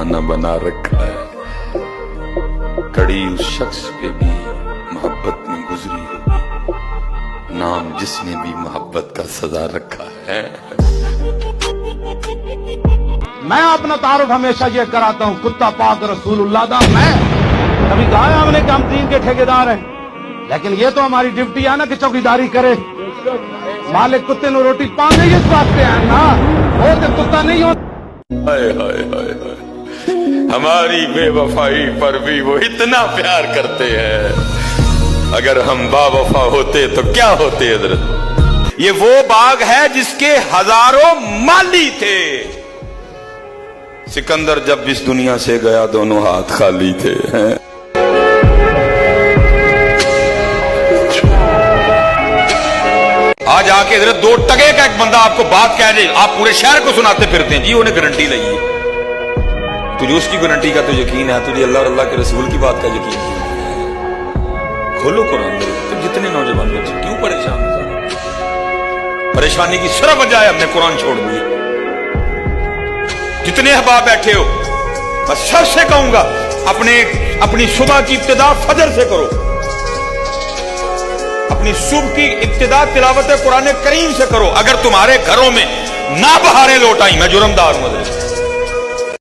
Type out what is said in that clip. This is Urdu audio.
دیوانہ بنا رکھا ہے. کڑی اس شخص پہ بھی محبت میں گزری ہوگی، نام جس نے بھی محبت کا سزا رکھا ہے. میں اپنا تعارف ہمیشہ یہ کراتا ہوں، کتا پاک رسول اللہ دا میں. کبھی کہا ہے ہم نے کہ ہم دین کے ٹھیکیدار ہیں، لیکن یہ تو ہماری ڈیوٹی ہے نا کہ چوکیداری کرے. مالک کتے نو روٹی پانے اس واسطے ہیں نا، وہ تو کتا نہیں ہو. ہائے ہائے ہائے ہائے، ہماری بے وفائی پر بھی وہ اتنا پیار کرتے ہیں. اگر ہم با وفا ہوتے تو کیا ہوتے حضرت؟ یہ وہ باغ ہے جس کے ہزاروں مالی تھے. سکندر جب اس دنیا سے گیا دونوں ہاتھ خالی تھے. آج آ کے حضرت دو ٹگے کا ایک بندہ آپ کو بات کہہ دے، آپ پورے شہر کو سناتے پھرتے ہیں جی انہیں گارنٹی لئی ہے. تجھے اس کی گارنٹی کا تو یقین ہے، تجھے اللہ اور اللہ کے رسول کی بات کا یقین ہے. کھولو قرآن میں. تو جتنے نوجوان بچے کیوں پریشان ہیں؟ پریشانی کی صرف وجہ ہے ہم نے قرآن چھوڑ دیا. جتنے احباب بیٹھے ہو، میں سب سے کہوں گا اپنی صبح کی ابتدا فجر سے کرو. اپنی صبح کی ابتدا تلاوت قرآن کریم سے کرو. اگر تمہارے گھروں میں نہ بہاریں لوٹ آئیں، میں جرمدار ہوں.